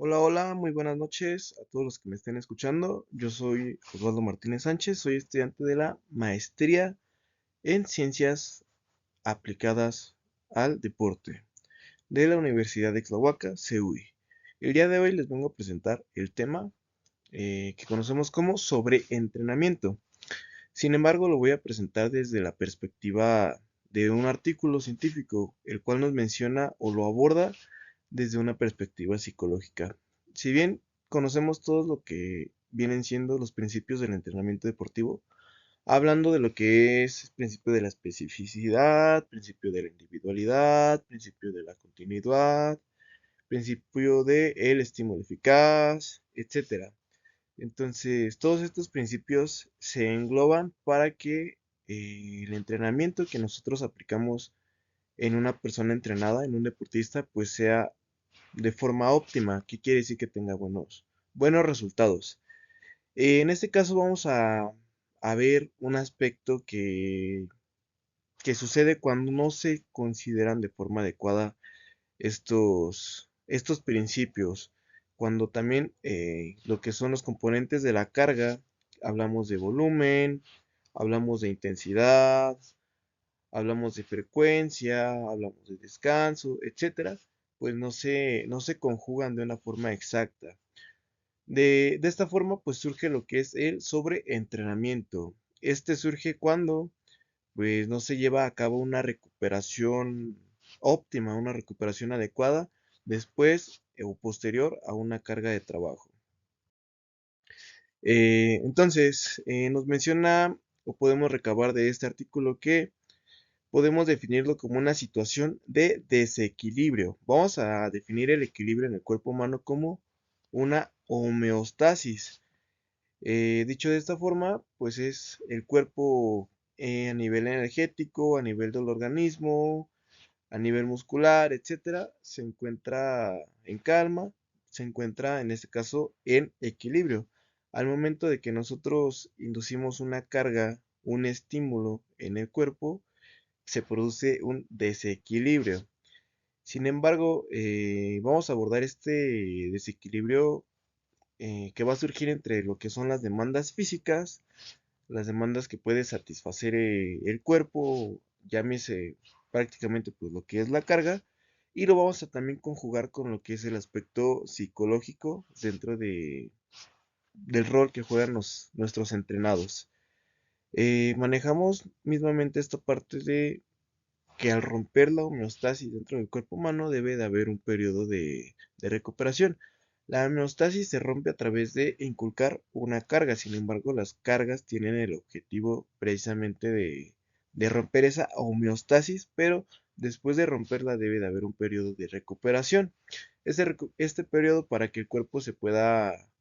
Hola, hola, muy buenas noches a todos los que me estén escuchando. Yo soy Osvaldo Martínez Sánchez, soy estudiante de la maestría en Ciencias Aplicadas al Deporte de la Universidad de Tlahuaca, CUI. El día de hoy les vengo a presentar el tema que conocemos como sobreentrenamiento. Sin embargo, lo voy a presentar desde la perspectiva de un artículo científico, el cual nos menciona o lo aborda desde una perspectiva psicológica. Si bien conocemos todos lo que vienen siendo los principios del entrenamiento deportivo, hablando de lo que es principio de la especificidad, principio de la individualidad, principio de la continuidad, principio del estímulo eficaz, etcétera. Entonces, todos estos principios se engloban para que el entrenamiento que nosotros aplicamos en una persona entrenada, en un deportista, pues sea de forma óptima. ¿Qué quiere decir? Que tenga buenos resultados. En este caso vamos a ver un aspecto que sucede cuando no se consideran de forma adecuada estos principios. Cuando también lo que son los componentes de la carga, hablamos de volumen, hablamos de intensidad, hablamos de frecuencia, hablamos de descanso, etcétera, pues no se conjugan de una forma exacta. De esta forma, pues surge lo que es el sobreentrenamiento. Este surge cuando, pues, no se lleva a cabo una recuperación óptima, una recuperación adecuada después o posterior a una carga de trabajo. Entonces, nos menciona o podemos recabar de este artículo que podemos definirlo como una situación de desequilibrio. Vamos a definir el equilibrio en el cuerpo humano como una homeostasis. Dicho de esta forma, pues es el cuerpo a nivel energético, a nivel del organismo, a nivel muscular, etcétera, se encuentra en calma, se encuentra en este caso en equilibrio. Al momento de que nosotros inducimos una carga, un estímulo en el cuerpo, se produce un desequilibrio. Sin embargo, vamos a abordar este desequilibrio que va a surgir entre lo que son las demandas físicas, las demandas que puede satisfacer el cuerpo, llámese prácticamente pues lo que es la carga, y lo vamos a también conjugar con lo que es el aspecto psicológico dentro del rol que juegan nuestros entrenados. Manejamos mismamente esta parte de que al romper la homeostasis dentro del cuerpo humano debe de haber un periodo de recuperación. La homeostasis se rompe a través de inculcar una carga, sin embargo las cargas tienen el objetivo precisamente de romper esa homeostasis, pero después de romperla debe de haber un periodo de recuperación. Este periodo para que el cuerpo se pueda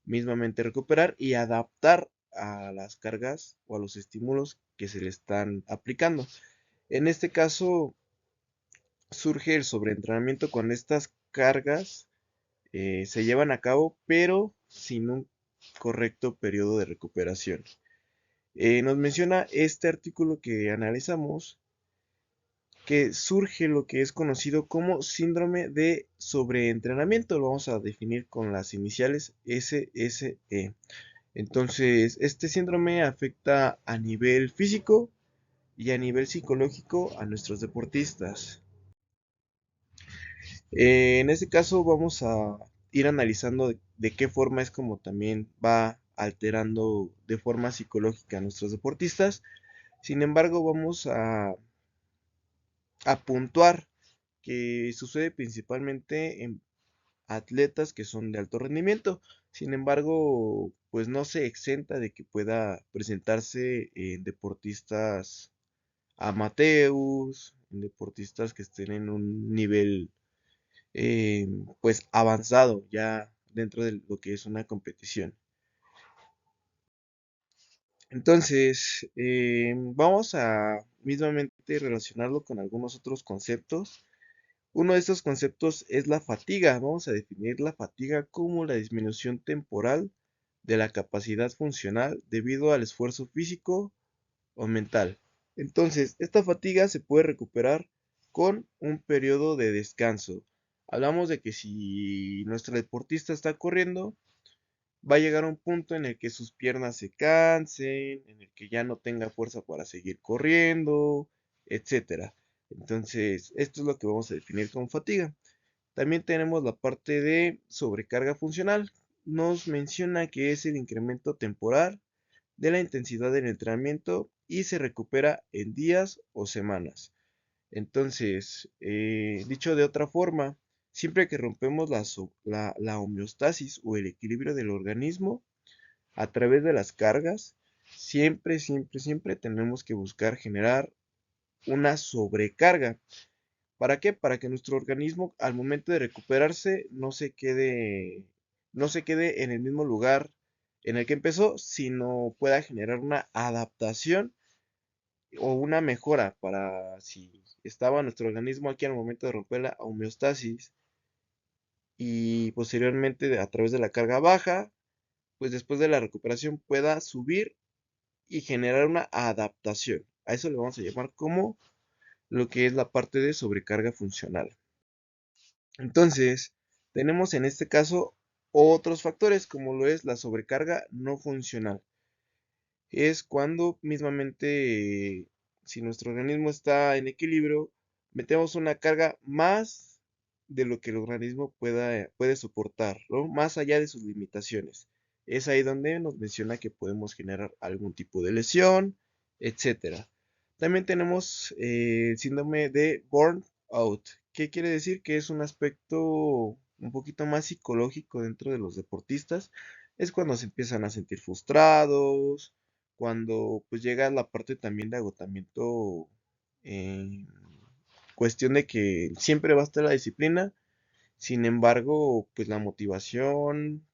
mismamente recuperar y adaptar a las cargas o a los estímulos que se le están aplicando. En este caso surge el sobreentrenamiento cuando estas cargas se llevan a cabo, pero sin un correcto periodo de recuperación. Nos menciona este artículo que analizamos que surge lo que es conocido como síndrome de sobreentrenamiento. Lo vamos a definir con las iniciales SSE. Entonces, este síndrome afecta a nivel físico y a nivel psicológico a nuestros deportistas. En este caso vamos a ir analizando de qué forma es como también va alterando de forma psicológica a nuestros deportistas. Sin embargo, vamos a puntuar que sucede principalmente en atletas que son de alto rendimiento. Sin embargo, pues no se exenta de que pueda presentarse en deportistas amateurs, en deportistas que estén en un nivel pues avanzado ya dentro de lo que es una competición. Entonces, vamos a mismamente relacionarlo con algunos otros conceptos. Uno de estos conceptos es la fatiga. Vamos a definir la fatiga como la disminución temporal de la capacidad funcional debido al esfuerzo físico o mental. Entonces, esta fatiga se puede recuperar con un periodo de descanso. Hablamos de que si nuestro deportista está corriendo, va a llegar a un punto en el que sus piernas se cansen, en el que ya no tenga fuerza para seguir corriendo, etcétera. Entonces, esto es lo que vamos a definir como fatiga. También tenemos la parte de sobrecarga funcional. Nos menciona que es el incremento temporal de la intensidad del entrenamiento y se recupera en días o semanas. Entonces, dicho de otra forma, siempre que rompemos la homeostasis o el equilibrio del organismo a través de las cargas, siempre tenemos que buscar generar una sobrecarga. ¿Para qué? Para que nuestro organismo al momento de recuperarse no se quede en el mismo lugar en el que empezó, sino pueda generar una adaptación o una mejora para si estaba nuestro organismo aquí al momento de romper la homeostasis y posteriormente a través de la carga baja, pues después de la recuperación pueda subir y generar una adaptación. A eso le vamos a llamar como lo que es la parte de sobrecarga funcional. Entonces, tenemos en este caso otros factores como lo es la sobrecarga no funcional. Es cuando mismamente, si nuestro organismo está en equilibrio, metemos una carga más de lo que el organismo puede soportar, ¿no? Más allá de sus limitaciones. Es ahí donde nos menciona que podemos generar algún tipo de lesión, etcétera. También tenemos el síndrome de burnout. ¿Qué quiere decir? Que es un aspecto un poquito más psicológico dentro de los deportistas. Es cuando se empiezan a sentir frustrados, cuando pues llega la parte también de agotamiento en cuestión de que siempre va a estar la disciplina, sin embargo, pues la motivación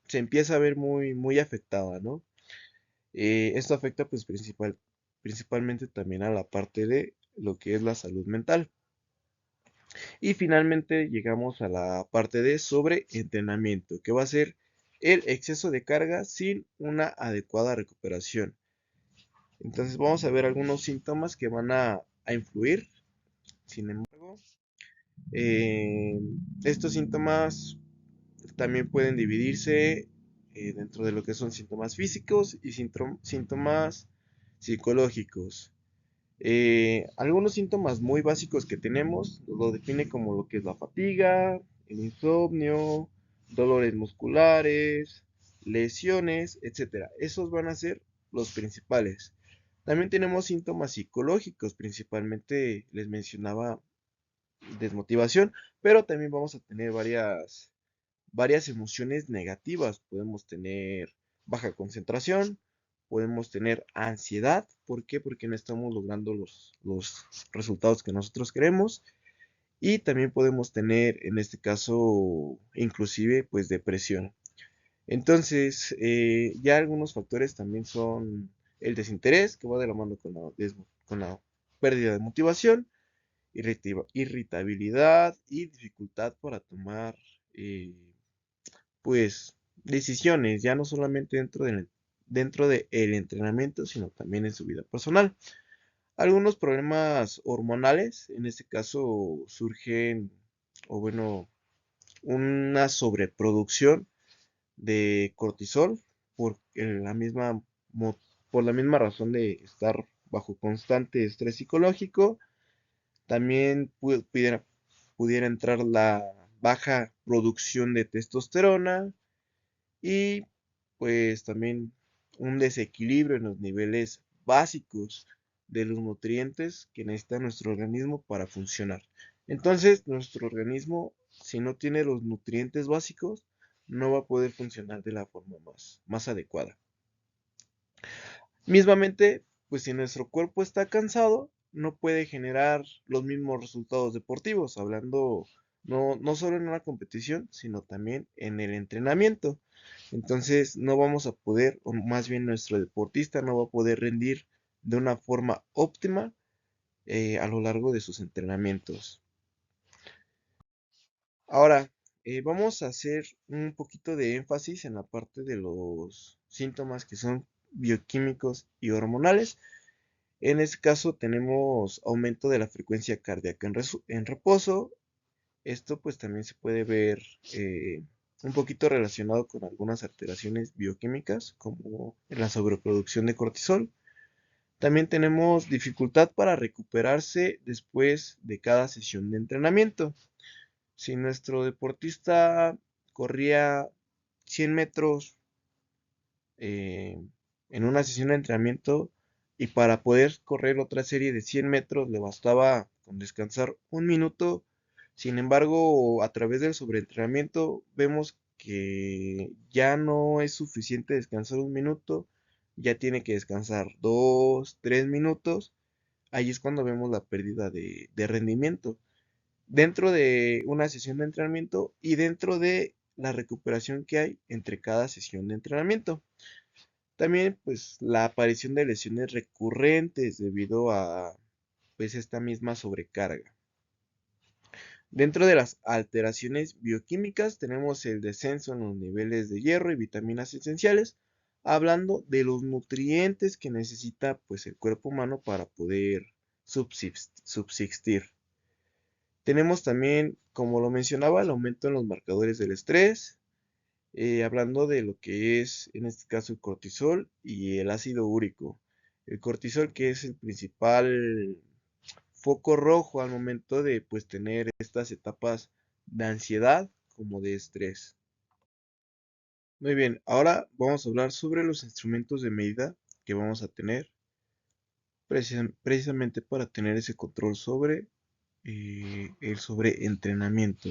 se empieza a ver muy afectada, ¿no? Esto afecta pues principalmente también a la parte de lo que es la salud mental. Y finalmente llegamos a la parte de sobreentrenamiento, que va a ser el exceso de carga sin una adecuada recuperación. Entonces vamos a ver algunos síntomas que van a influir. Sin embargo, eh, estos síntomas también pueden dividirse dentro de lo que son síntomas físicos y síntomas psicológicos. Algunos síntomas muy básicos que tenemos lo define como lo que es la fatiga, el insomnio, dolores musculares, lesiones, etcétera. Esos van a ser los principales. También tenemos síntomas psicológicos, principalmente les mencionaba desmotivación, pero también vamos a tener varias emociones negativas. Podemos tener baja concentración, podemos tener ansiedad. ¿Por qué? Porque no estamos logrando los resultados que nosotros queremos. Y también podemos tener, en este caso, inclusive, pues depresión. Entonces, ya algunos factores también son el desinterés, que va de la mano con la pérdida de motivación, irritabilidad y dificultad para tomar eh, pues decisiones, ya no solamente dentro de el entrenamiento, sino también en su vida personal. Algunos problemas hormonales, en este caso surgen, o bueno, una sobreproducción de cortisol por por la misma razón de estar bajo constante estrés psicológico. También pudiera entrar la baja producción de testosterona y pues también un desequilibrio en los niveles básicos de los nutrientes que necesita nuestro organismo para funcionar. Entonces, nuestro organismo, si no tiene los nutrientes básicos, no va a poder funcionar de la forma más adecuada. Mismamente, pues si nuestro cuerpo está cansado, no puede generar los mismos resultados deportivos, hablando no solo en una competición, sino también en el entrenamiento. Entonces no vamos a poder, o más bien nuestro deportista no va a poder rendir de una forma óptima a lo largo de sus entrenamientos. Ahora, vamos a hacer un poquito de énfasis en la parte de los síntomas que son bioquímicos y hormonales. En este caso tenemos aumento de la frecuencia cardíaca en reposo, Esto pues también se puede ver un poquito relacionado con algunas alteraciones bioquímicas, como en la sobreproducción de cortisol. También tenemos dificultad para recuperarse después de cada sesión de entrenamiento. Si nuestro deportista corría 100 metros eh, en una sesión de entrenamiento y para poder correr otra serie de 100 metros le bastaba con descansar un minuto. Sin embargo, a través del sobreentrenamiento vemos que ya no es suficiente descansar un minuto, ya tiene que descansar 2, 3 minutos. Ahí es cuando vemos la pérdida de rendimiento dentro de una sesión de entrenamiento y dentro de la recuperación que hay entre cada sesión de entrenamiento. También pues la aparición de lesiones recurrentes debido a pues esta misma sobrecarga. Dentro de las alteraciones bioquímicas tenemos el descenso en los niveles de hierro y vitaminas esenciales, hablando de los nutrientes que necesita pues el cuerpo humano para poder subsistir. Tenemos también, como lo mencionaba, el aumento en los marcadores del estrés, hablando de lo que es, en este caso, el cortisol y el ácido úrico. El cortisol que es el principal foco rojo al momento de pues tener estas etapas de ansiedad como de estrés. Muy bien, ahora vamos a hablar sobre los instrumentos de medida que vamos a tener precisamente para tener ese control sobre el sobreentrenamiento.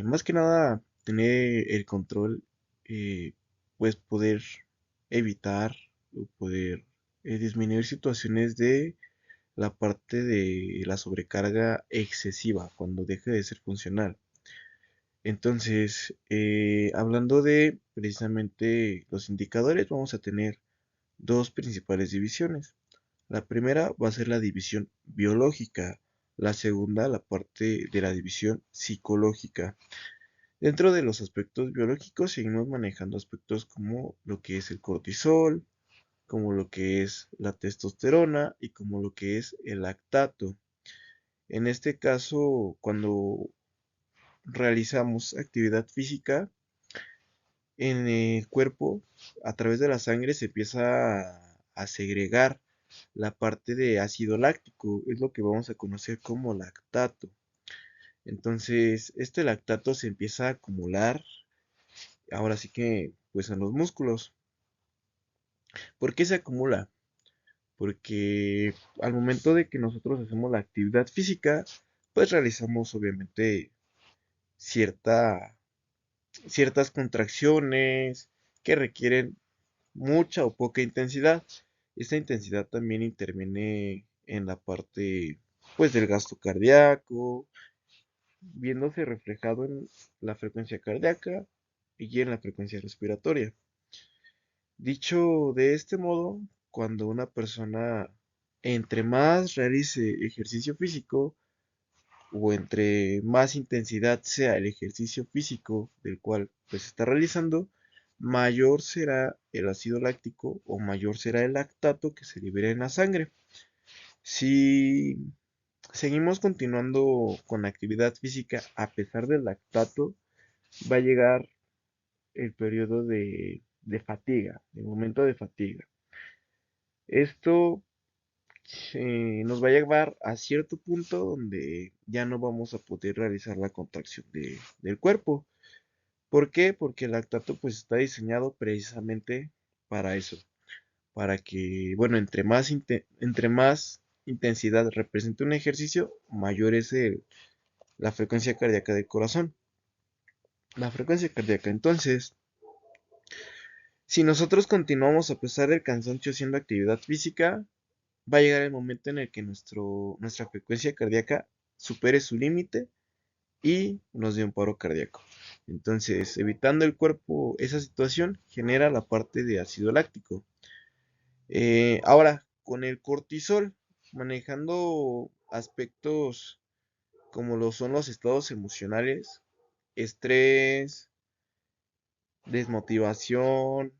Más que nada, tener el control, pues poder evitar o poder disminuir situaciones de la parte de la sobrecarga excesiva cuando deje de ser funcional. Entonces, hablando de precisamente los indicadores, vamos a tener dos principales divisiones. La primera va a ser la división biológica, la segunda la parte de la división psicológica. Dentro de los aspectos biológicos seguimos manejando aspectos como lo que es el cortisol, como lo que es la testosterona y como lo que es el lactato. En este caso, cuando realizamos actividad física en el cuerpo, a través de la sangre se empieza a segregar la parte de ácido láctico, es lo que vamos a conocer como lactato. Entonces, este lactato se empieza a acumular ahora sí que pues en los músculos. ¿Por qué se acumula? Porque al momento de que nosotros hacemos la actividad física, pues realizamos obviamente cierta, ciertas contracciones que requieren mucha o poca intensidad. Esta intensidad también interviene en la parte pues del gasto cardíaco, viéndose reflejado en la frecuencia cardíaca y en la frecuencia respiratoria. Dicho de este modo, cuando una persona entre más realice ejercicio físico o entre más intensidad sea el ejercicio físico del cual pues está realizando, mayor será el ácido láctico o mayor será el lactato que se libera en la sangre. Si seguimos continuando con la actividad física a pesar del lactato, va a llegar el periodo de fatiga, el momento de fatiga. Esto nos va a llevar a cierto punto donde ya no vamos a poder realizar la contracción del cuerpo. ¿Por qué? Porque el lactato pues está diseñado precisamente para eso, para que, bueno, entre más intensidad represente un ejercicio, mayor es la frecuencia cardíaca del corazón. La frecuencia cardíaca, entonces, si nosotros continuamos a pesar del cansancio haciendo actividad física, va a llegar el momento en el que nuestra frecuencia cardíaca supere su límite y nos dé un paro cardíaco. Entonces, evitando el cuerpo esa situación, genera la parte de ácido láctico. Ahora, con el cortisol, manejando aspectos como lo son los estados emocionales, estrés, desmotivación,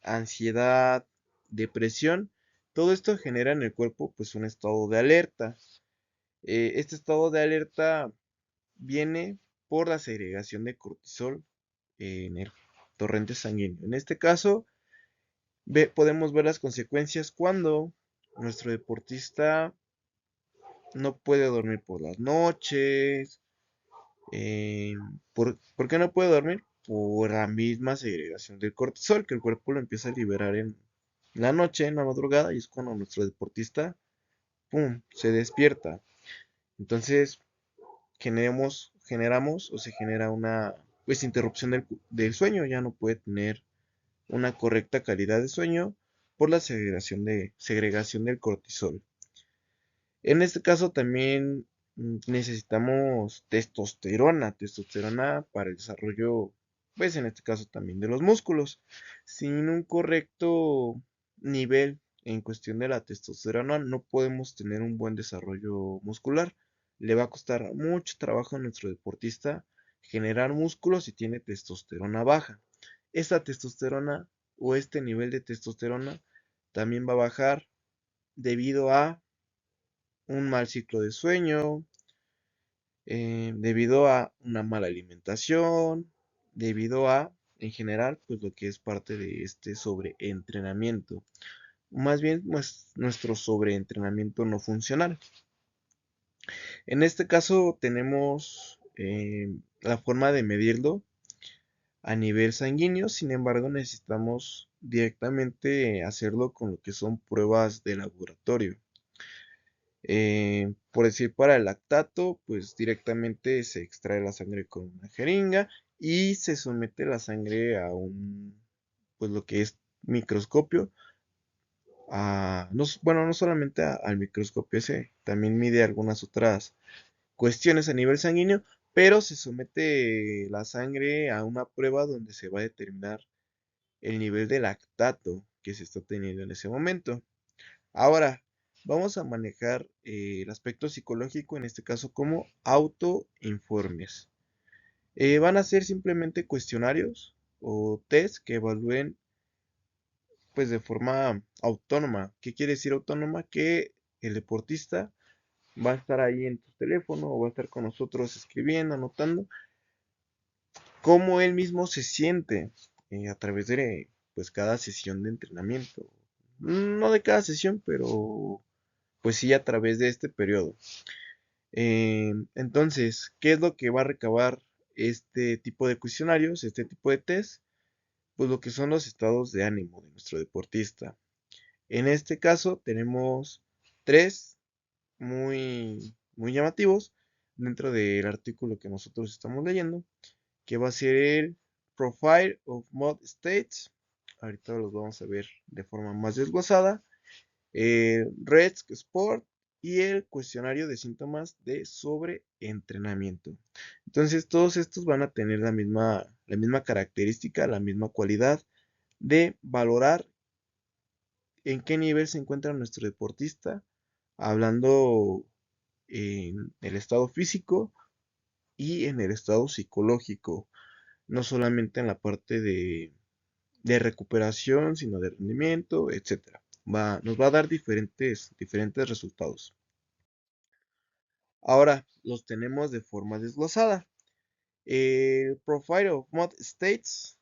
ansiedad, depresión, todo esto genera en el cuerpo pues un estado de alerta. Este estado de alerta viene por la segregación de cortisol en el torrente sanguíneo. En este caso, podemos ver las consecuencias cuando nuestro deportista no puede dormir por las noches. eh, ¿Por qué no puede dormir? Por la misma segregación del cortisol, que el cuerpo lo empieza a liberar en la noche, en la madrugada, y es cuando nuestro deportista, ¡pum!, se despierta. Entonces, generamos o se genera una pues interrupción del sueño, ya no puede tener una correcta calidad de sueño por la segregación del cortisol. En este caso también necesitamos testosterona para el desarrollo, pues en este caso también de los músculos. Sin un correcto nivel en cuestión de la testosterona, no podemos tener un buen desarrollo muscular. Le va a costar mucho trabajo a nuestro deportista generar músculos si tiene testosterona baja. Esta testosterona o este nivel de testosterona también va a bajar debido a un mal ciclo de sueño, debido a una mala alimentación, debido a, en general, pues lo que es parte de este sobreentrenamiento. Más bien, pues, nuestro sobreentrenamiento no funcional. En este caso tenemos la forma de medirlo a nivel sanguíneo, sin embargo necesitamos directamente hacerlo con lo que son pruebas de laboratorio. Por decir, para el lactato, pues directamente se extrae la sangre con una jeringa y se somete la sangre a pues lo que es microscopio. No, bueno, no solamente al microscopio ese, también mide algunas otras cuestiones a nivel sanguíneo, pero se somete la sangre a una prueba donde se va a determinar el nivel de lactato que se está teniendo en ese momento. Ahora, vamos a manejar el aspecto psicológico, en este caso como autoinformes. Van a ser simplemente cuestionarios o test que evalúen pues de forma autónoma. ¿Qué quiere decir autónoma? Que el deportista va a estar ahí en tu teléfono o va a estar con nosotros escribiendo, anotando cómo él mismo se siente a través de pues cada sesión de entrenamiento. No de cada sesión, pero pues sí a través de este periodo. Entonces, ¿qué es lo que va a recabar este tipo de cuestionarios, este tipo de test? Pues lo que son los estados de ánimo de nuestro deportista. En este caso tenemos tres muy llamativos dentro del artículo que nosotros estamos leyendo, que va a ser el Profile of Mod States. Ahorita los vamos a ver de forma más desglosada. RESC Sport y el cuestionario de síntomas de sobreentrenamiento. Entonces, todos estos van a tener la misma característica, la misma cualidad de valorar en qué nivel se encuentra nuestro deportista, hablando en el estado físico y en el estado psicológico, no solamente en la parte de recuperación, sino de rendimiento, etcétera. Nos va a dar diferentes resultados. Ahora los tenemos de forma desglosada. El Profile of Mod States,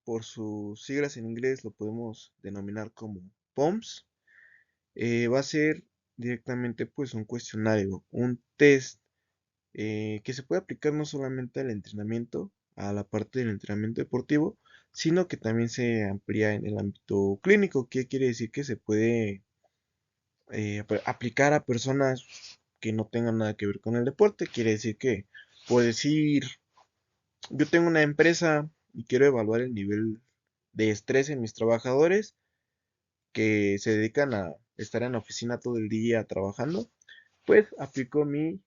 por sus siglas en inglés, lo podemos denominar como POMS. Va a ser directamente pues un cuestionario, un test que se puede aplicar no solamente al entrenamiento, a la parte del entrenamiento deportivo, sino que también se amplía en el ámbito clínico, que quiere decir que se puede aplicar a personas que no tengan nada que ver con el deporte. Quiere decir que, por decir, yo tengo una empresa y quiero evaluar el nivel de estrés en mis trabajadores que se dedican a estar en la oficina todo el día trabajando, pues aplico mi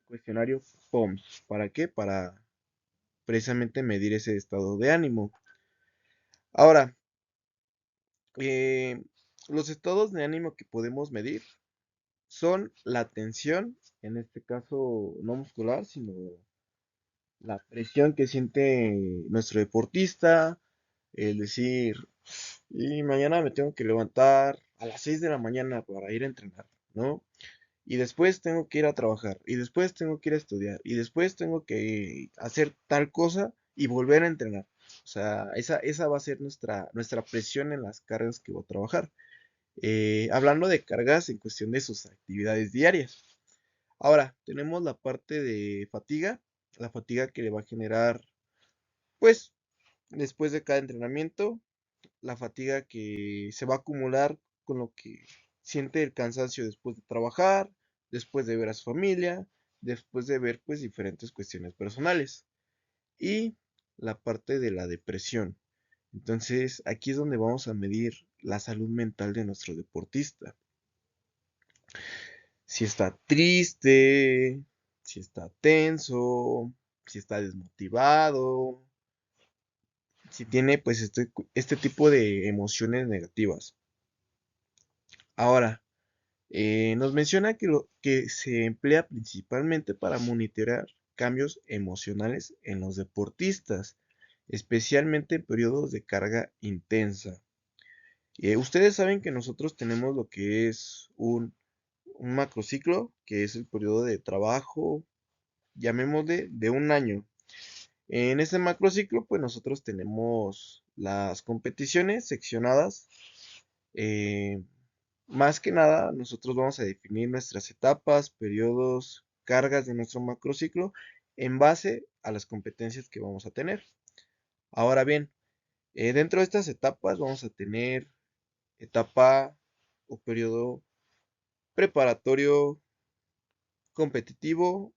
cuestionario POMS. ¿Para qué? Para precisamente medir ese estado de ánimo. Ahora, eh, los estados de ánimo que podemos medir son la tensión, en este caso no muscular, sino la presión que siente nuestro deportista, el decir, y mañana me tengo que levantar a las 6 de la mañana para ir a entrenar, ¿no? y después tengo que ir a trabajar, y después tengo que ir a estudiar, y después tengo que hacer tal cosa y volver a entrenar. O sea, esa va a ser nuestra presión en las cargas que voy a trabajar. Hablando de cargas en cuestión de sus actividades diarias. Ahora, tenemos la parte de fatiga, la fatiga que le va a generar, pues, después de cada entrenamiento, la fatiga que se va a acumular con lo que siente el cansancio después de trabajar, después de ver a su familia, después de ver pues diferentes cuestiones personales y la parte de la depresión. Entonces, aquí es donde vamos a medir la salud mental de nuestro deportista. Si está triste, si está tenso, si está desmotivado, si tiene pues este tipo de emociones negativas. Ahora, nos menciona que se emplea principalmente para monitorear cambios emocionales en los deportistas, especialmente en periodos de carga intensa. Ustedes saben que nosotros tenemos lo que es un macrociclo, que es el periodo de trabajo, llamémosle, de un año. En ese macrociclo, pues nosotros tenemos las competiciones seccionadas. eh, Más que nada, nosotros vamos a definir nuestras etapas, periodos, cargas de nuestro macrociclo en base a las competencias que vamos a tener. Ahora bien, dentro de estas etapas vamos a tener etapa o periodo preparatorio, competitivo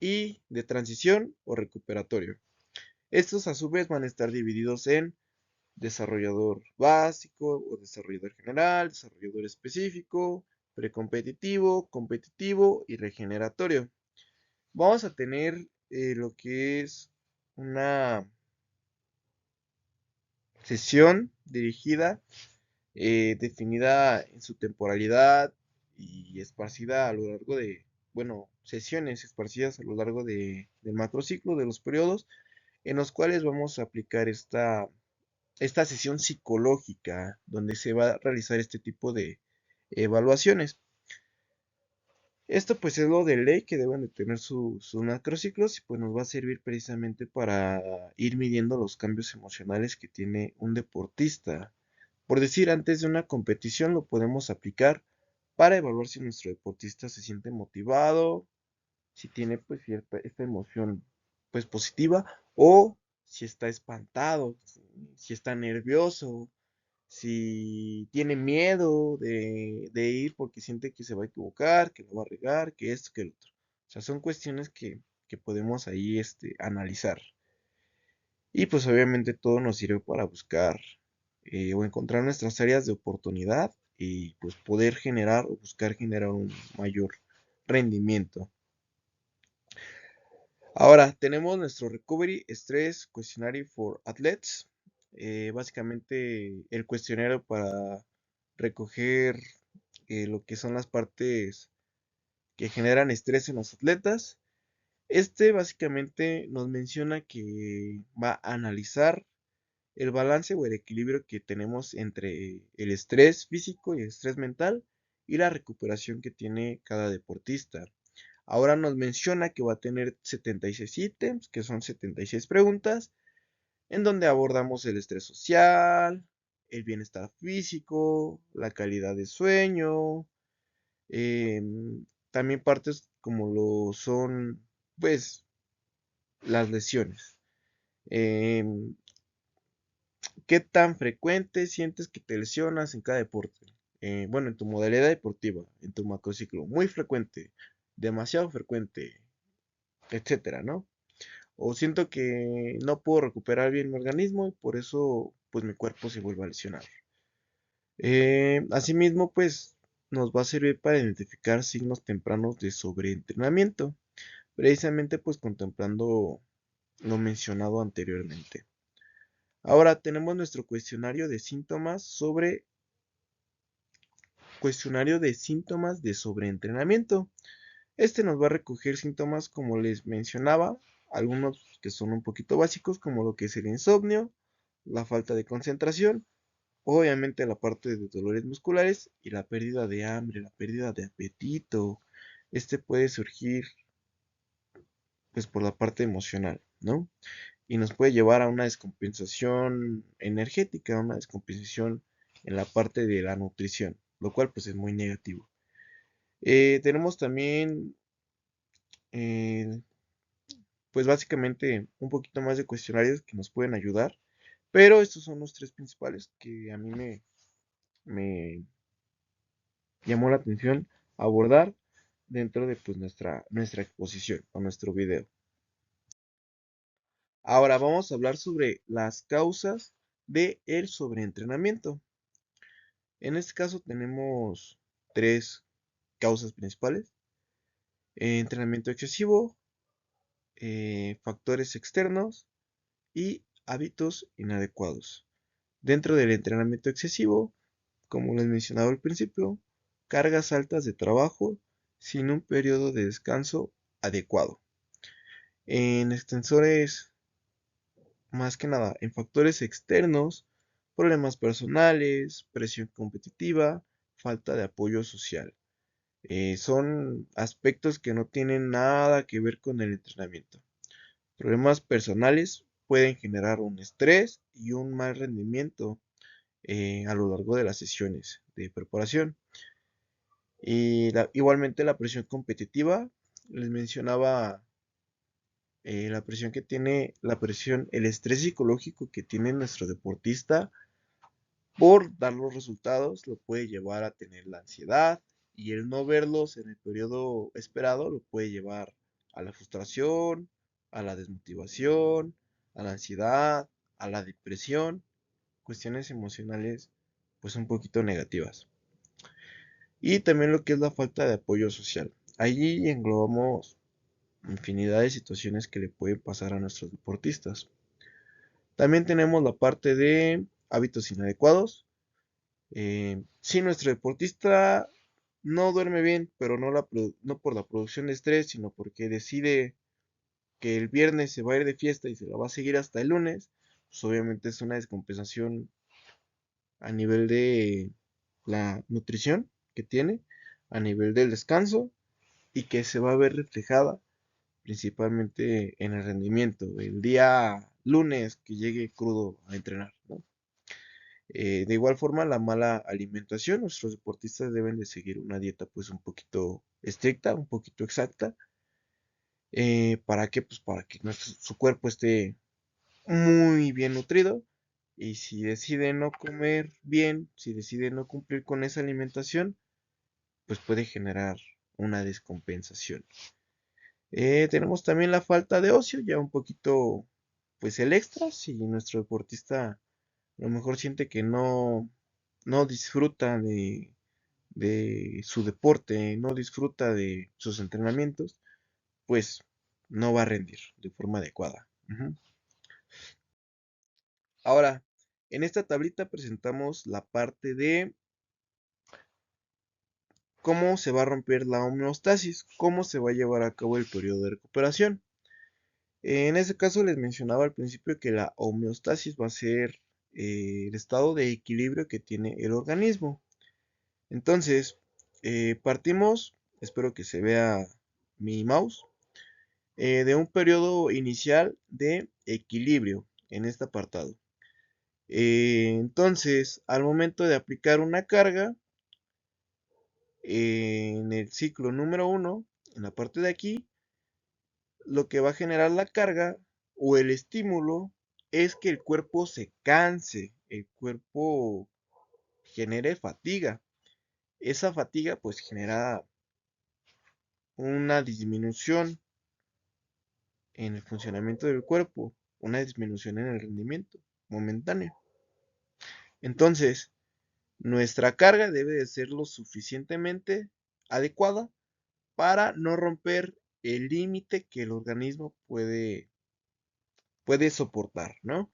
y de transición o recuperatorio. Estos a su vez van a estar divididos en desarrollador básico o desarrollador general, desarrollador específico, precompetitivo, competitivo y regeneratorio. Vamos a tener lo que es una sesión dirigida, definida en su temporalidad y esparcida a lo largo de, bueno, sesiones esparcidas a lo largo del macrociclo, de los periodos, en los cuales vamos a aplicar esta sesión psicológica donde se va a realizar este tipo de evaluaciones. Esto pues es lo de ley que deben de tener sus macrociclos y pues nos va a servir precisamente para ir midiendo los cambios emocionales que tiene un deportista. Por decir, antes de una competición lo podemos aplicar para evaluar si nuestro deportista se siente motivado, si tiene pues cierta esta emoción pues positiva o si está espantado, si está nervioso, si tiene miedo de ir porque siente que se va a equivocar, que lo va a regar, que esto, que el otro. O sea, son cuestiones que podemos ahí analizar. Y pues obviamente todo nos sirve para buscar o encontrar nuestras áreas de oportunidad y pues poder generar o buscar generar un mayor rendimiento. Ahora tenemos nuestro Recovery Stress Questionnaire for Athletes. Básicamente el cuestionario para recoger lo que son las partes que generan estrés en los atletas. Este básicamente nos menciona que va a analizar el balance o el equilibrio que tenemos entre el estrés físico y el estrés mental y la recuperación que tiene cada deportista. Ahora nos menciona que va a tener 76 ítems, que son 76 preguntas, en donde abordamos el estrés social, el bienestar físico, la calidad de sueño, también partes como lo son, pues, las lesiones. Em, ¿Qué tan frecuente sientes que te lesionas en cada deporte? Bueno, en tu modalidad deportiva, en tu macrociclo, muy frecuente, demasiado frecuente, etcétera, ¿no? O siento que no puedo recuperar bien mi organismo y por eso, pues, mi cuerpo se vuelve a lesionar. Asimismo, pues, nos va a servir para identificar signos tempranos de sobreentrenamiento, precisamente, pues, contemplando lo mencionado anteriormente. Ahora tenemos nuestro cuestionario de síntomas de sobreentrenamiento. Este nos va a recoger síntomas como les mencionaba, algunos que son un poquito básicos, como lo que es el insomnio, la falta de concentración, obviamente la parte de dolores musculares y la pérdida de hambre, la pérdida de apetito. Este puede surgir pues por la parte emocional, ¿no? Y nos puede llevar a una descompensación energética, una descompensación en la parte de la nutrición, lo cual pues es muy negativo. Tenemos también eh, pues básicamente un poquito más de cuestionarios que nos pueden ayudar, pero estos son los tres principales que a mí me llamó la atención abordar dentro de pues nuestra exposición o nuestro video. Ahora vamos a hablar sobre las causas del sobreentrenamiento. En este caso tenemos tres causas principales: entrenamiento excesivo, factores externos y hábitos inadecuados. Dentro del entrenamiento excesivo, como les mencionaba al principio, cargas altas de trabajo sin un periodo de descanso adecuado. En extensores, más que nada, en factores externos, problemas personales, presión competitiva, falta de apoyo social. Son aspectos que no tienen nada que ver con el entrenamiento. Problemas personales pueden generar un estrés y un mal rendimiento a lo largo de las sesiones de preparación. Y igualmente la presión competitiva, les mencionaba la presión que tiene, el estrés psicológico que tiene nuestro deportista por dar los resultados, lo puede llevar a tener la ansiedad, y el no verlos en el periodo esperado lo puede llevar a la frustración, a la desmotivación, a la ansiedad, a la depresión, cuestiones emocionales pues un poquito negativas. Y también lo que es la falta de apoyo social. Allí englobamos infinidad de situaciones que le pueden pasar a nuestros deportistas. También tenemos la parte de hábitos inadecuados. Si nuestro deportista no duerme bien, pero no por la producción de estrés, sino porque decide que el viernes se va a ir de fiesta y se la va a seguir hasta el lunes, pues obviamente es una descompensación a nivel de la nutrición que tiene, a nivel del descanso, y que se va a ver reflejada principalmente en el rendimiento el día lunes que llegue crudo a entrenar, ¿no? De igual forma, la mala alimentación. Nuestros deportistas deben de seguir una dieta pues un poquito estricta, un poquito exacta. ¿Para qué? Pues para que su cuerpo esté muy bien nutrido. Y si decide no comer bien, si decide no cumplir con esa alimentación, pues puede generar una descompensación. Tenemos también la falta de ocio, ya un poquito, pues el extra, si nuestro deportista a lo mejor siente que no disfruta de su deporte, no disfruta de sus entrenamientos, pues no va a rendir de forma adecuada. Ujú. Ahora, en esta tablita presentamos la parte de cómo se va a romper la homeostasis, cómo se va a llevar a cabo el periodo de recuperación. En este caso les mencionaba al principio que la homeostasis va a ser el estado de equilibrio que tiene el organismo. Entonces, partimos, espero que se vea mi mouse, de un periodo inicial de equilibrio en este apartado. Entonces, al momento de aplicar una carga, en el ciclo número 1, en la parte de aquí, lo que va a generar la carga o el estímulo es que el cuerpo se canse, el cuerpo genere fatiga. Esa fatiga pues genera una disminución en el funcionamiento del cuerpo, una disminución en el rendimiento momentáneo. Entonces, nuestra carga debe de ser lo suficientemente adecuada para no romper el límite que el organismo puede soportar, ¿no?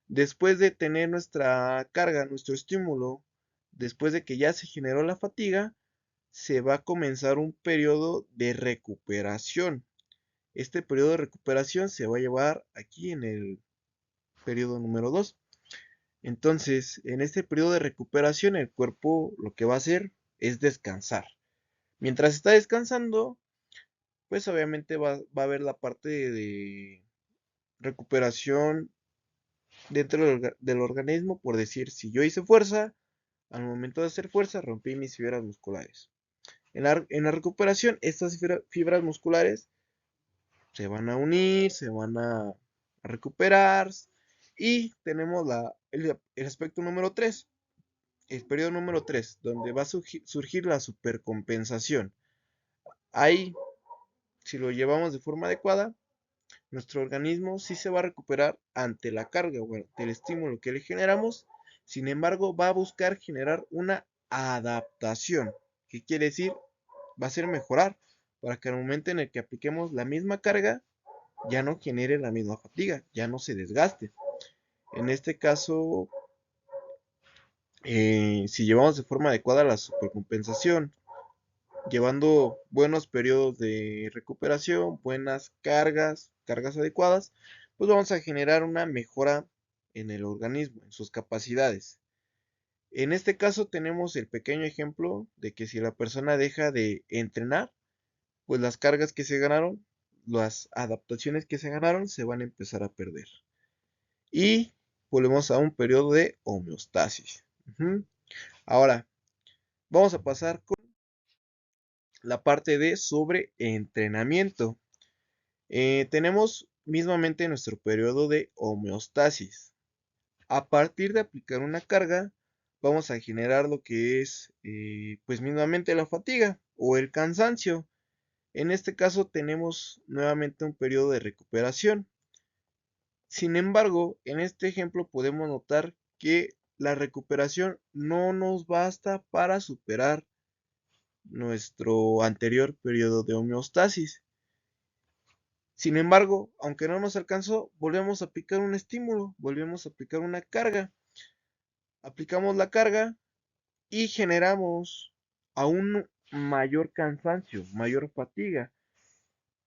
Después de tener nuestra carga, nuestro estímulo, después de que ya se generó la fatiga, se va a comenzar un periodo de recuperación. Este periodo de recuperación se va a llevar aquí en el periodo número 2. Entonces, en este periodo de recuperación, el cuerpo lo que va a hacer es descansar. Mientras está descansando, pues obviamente va a haber la parte de recuperación dentro del organismo, por decir, si yo hice fuerza, al momento de hacer fuerza rompí mis fibras musculares. En la recuperación, estas fibras musculares se van a unir, se van a recuperar y tenemos el aspecto número 3, el periodo número 3, donde va a surgir la supercompensación. Ahí, si lo llevamos de forma adecuada, nuestro organismo sí se va a recuperar ante la carga o ante el estímulo que le generamos. Sin embargo, va a buscar generar una adaptación. ¿Qué quiere decir? Va a ser mejorar para que al momento en el que apliquemos la misma carga ya no genere la misma fatiga, ya no se desgaste. En este caso, si llevamos de forma adecuada la supercompensación, llevando buenos periodos de recuperación, buenas cargas adecuadas, pues vamos a generar una mejora en el organismo, en sus capacidades. En este caso tenemos el pequeño ejemplo de que si la persona deja de entrenar, pues las cargas que se ganaron, las adaptaciones que se ganaron se van a empezar a perder. Y volvemos a un periodo de homeostasis. Ahora, vamos a pasar con la parte de sobreentrenamiento. Tenemos mismamente nuestro periodo de homeostasis. A partir de aplicar una carga, vamos a generar lo que es, pues mismamente la fatiga o el cansancio. En este caso tenemos nuevamente un periodo de recuperación. Sin embargo, en este ejemplo podemos notar que la recuperación no nos basta para superar nuestro anterior periodo de homeostasis. Sin embargo, aunque no nos alcanzó, volvemos a aplicar un estímulo, volvemos a aplicar una carga. Aplicamos la carga y generamos aún mayor cansancio, mayor fatiga.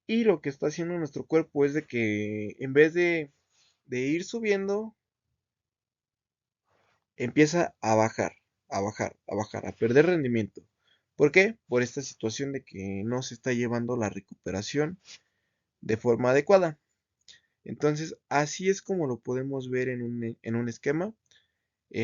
Y lo que está haciendo nuestro cuerpo es de que en vez de ir subiendo, empieza a bajar, a bajar, a bajar, a perder rendimiento. ¿Por qué? Por esta situación de que no se está llevando la recuperación de forma adecuada. Entonces, así es como lo podemos ver en un esquema,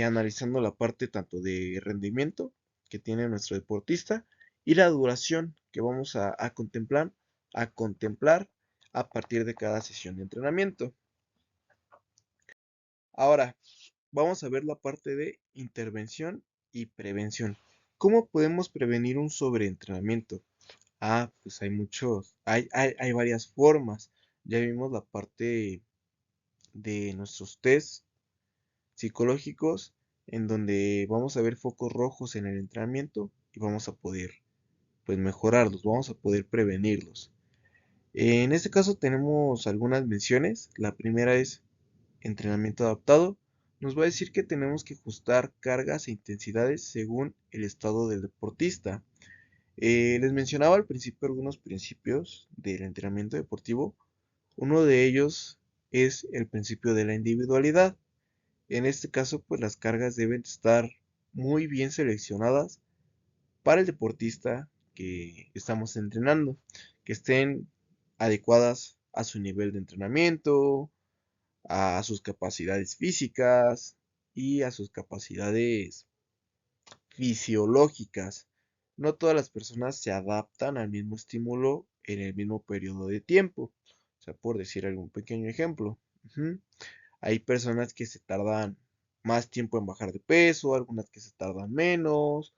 analizando la parte tanto de rendimiento que tiene nuestro deportista y la duración que vamos a contemplar a partir de cada sesión de entrenamiento. Ahora, vamos a ver la parte de intervención y prevención. ¿Cómo podemos prevenir un sobreentrenamiento? Pues hay varias formas. Ya vimos la parte de nuestros test psicológicos en donde vamos a ver focos rojos en el entrenamiento y vamos a poder pues mejorarlos, vamos a poder prevenirlos. En este caso tenemos algunas menciones. La primera es entrenamiento adaptado. Nos va a decir que tenemos que ajustar cargas e intensidades según el estado del deportista. Les mencionaba al principio algunos principios del entrenamiento deportivo. Uno de ellos es el principio de la individualidad. En este caso, pues las cargas deben estar muy bien seleccionadas para el deportista que estamos entrenando, que estén adecuadas a su nivel de entrenamiento, a sus capacidades físicas y a sus capacidades fisiológicas. No todas las personas se adaptan al mismo estímulo en el mismo periodo de tiempo. O sea, por decir algún pequeño ejemplo. Hay personas que se tardan más tiempo en bajar de peso, algunas que se tardan menos,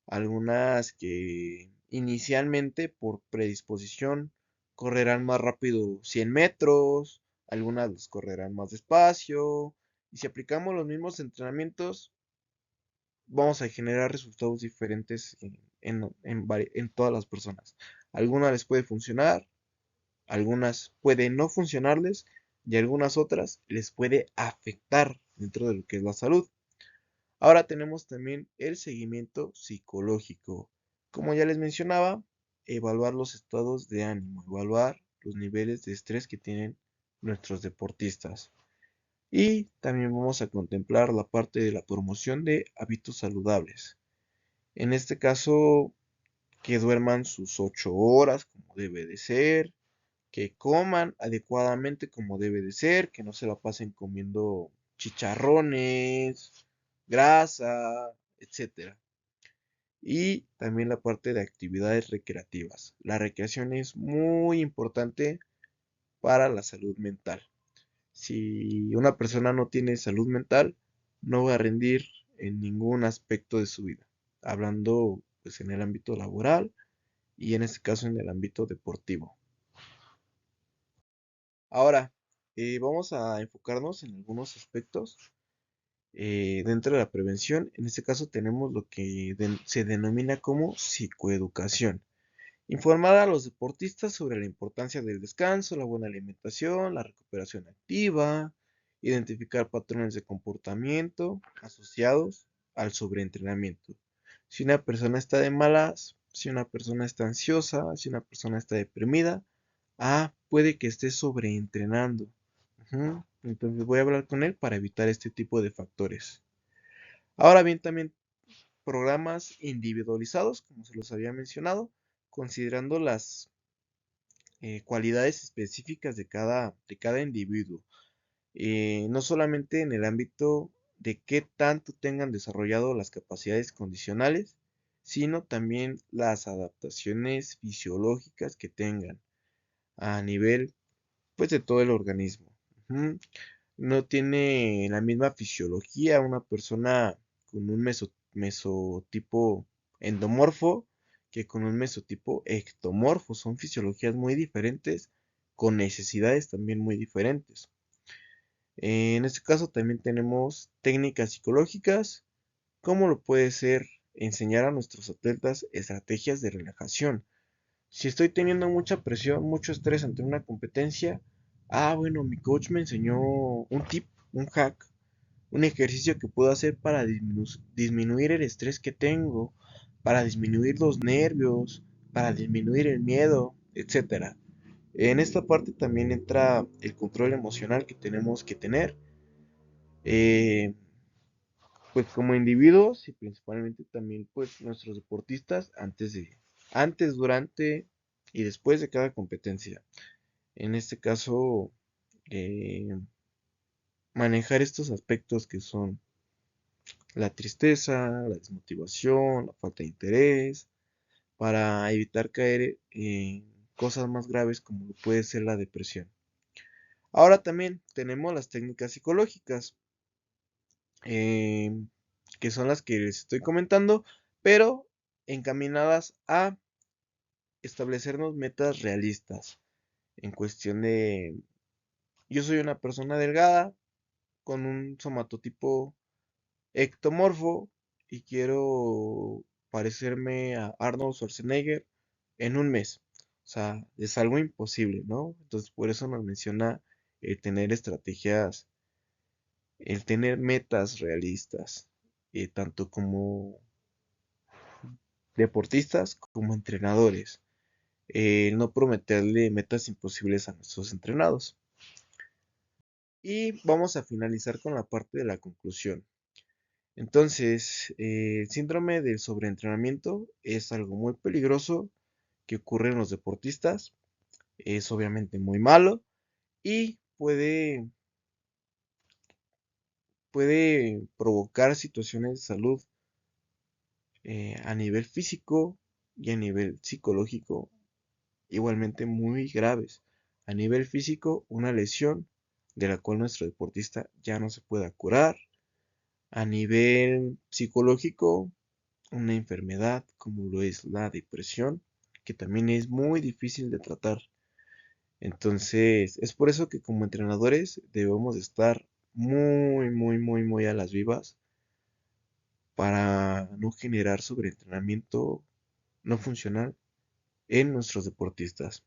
algunas que inicialmente por predisposición correrán más rápido 100 metros, algunas los correrán más despacio. Y si aplicamos los mismos entrenamientos, vamos a generar resultados diferentes en todas las personas. Algunas les puede funcionar, algunas puede no funcionarles y algunas otras les puede afectar dentro de lo que es la salud. Ahora tenemos también el seguimiento psicológico. Como ya les mencionaba, evaluar los estados de ánimo, evaluar los niveles de estrés que tienen nuestros deportistas. Y también vamos a contemplar la parte de la promoción de hábitos saludables. En este caso, que duerman sus 8 horas como debe de ser, que coman adecuadamente como debe de ser, que no se la pasen comiendo chicharrones, grasa, etcétera. Y también la parte de actividades recreativas. La recreación es muy importante para la salud mental. Si una persona no tiene salud mental, no va a rendir en ningún aspecto de su vida. Hablando pues en el ámbito laboral y en este caso en el ámbito deportivo. Ahora, vamos a enfocarnos en algunos aspectos dentro de la prevención. En este caso tenemos lo que se denomina como psicoeducación. Informar a los deportistas sobre la importancia del descanso, la buena alimentación, la recuperación activa, identificar patrones de comportamiento asociados al sobreentrenamiento. Si una persona está de malas, si una persona está ansiosa, si una persona está deprimida, puede que esté sobreentrenando. Entonces voy a hablar con él para evitar este tipo de factores. Ahora bien, también programas individualizados, como se los había mencionado, considerando las cualidades específicas de cada individuo. No solamente en el ámbito de qué tanto tengan desarrollado las capacidades condicionales, sino también las adaptaciones fisiológicas que tengan a nivel pues de todo el organismo. No tiene la misma fisiología una persona con un mesotipo endomorfo que con un mesotipo ectomorfo. Son fisiologías muy diferentes, con necesidades también muy diferentes. En este caso también tenemos técnicas psicológicas, como lo puede ser enseñar a nuestros atletas estrategias de relajación. Si estoy teniendo mucha presión, mucho estrés ante una competencia, bueno, mi coach me enseñó un tip, un hack, un ejercicio que puedo hacer para disminuir el estrés que tengo, para disminuir los nervios, para disminuir el miedo, etcétera. En esta parte también entra el control emocional que tenemos que tener, eh, pues como individuos y principalmente también pues nuestros deportistas antes, durante y después de cada competencia. En este caso, eh, manejar estos aspectos que son la tristeza, la desmotivación, la falta de interés, para evitar caer en cosas más graves como puede ser la depresión. Ahora también tenemos las técnicas psicológicas, eh, que son las que les estoy comentando, pero encaminadas a establecernos metas realistas en cuestión de, yo soy una persona delgada con un somatotipo ectomorfo y quiero parecerme a Arnold Schwarzenegger en un mes. O sea, es algo imposible, ¿no? Entonces, por eso nos menciona el tener estrategias, el tener metas realistas, tanto como deportistas como entrenadores. El no prometerle metas imposibles a nuestros entrenados. Y vamos a finalizar con la parte de la conclusión. Entonces, el síndrome del sobreentrenamiento es algo muy peligroso que ocurre en los deportistas. Es obviamente muy malo y puede provocar situaciones de salud a nivel físico y a nivel psicológico igualmente muy graves. A nivel físico, una lesión de la cual nuestro deportista ya no se pueda curar. A nivel psicológico, una enfermedad como lo es la depresión, que también es muy difícil de tratar. Entonces, es por eso que como entrenadores debemos estar muy, muy, muy, muy a las vivas para no generar sobreentrenamiento no funcional en nuestros deportistas.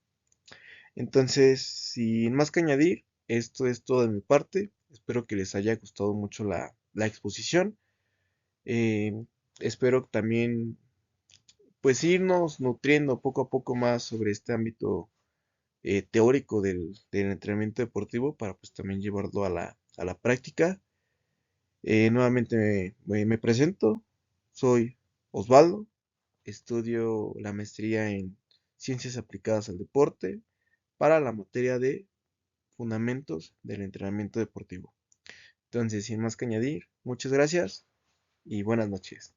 Entonces, sin más que añadir, esto es todo de mi parte. Espero que les haya gustado mucho la exposición. Eh, Espero también pues irnos nutriendo poco a poco más sobre este ámbito teórico del entrenamiento deportivo para pues también llevarlo a la práctica. Nuevamente me presento, soy Osvaldo, estudio la maestría en Ciencias Aplicadas al Deporte para la materia de Fundamentos del Entrenamiento Deportivo. Entonces, sin más que añadir, muchas gracias y buenas noches.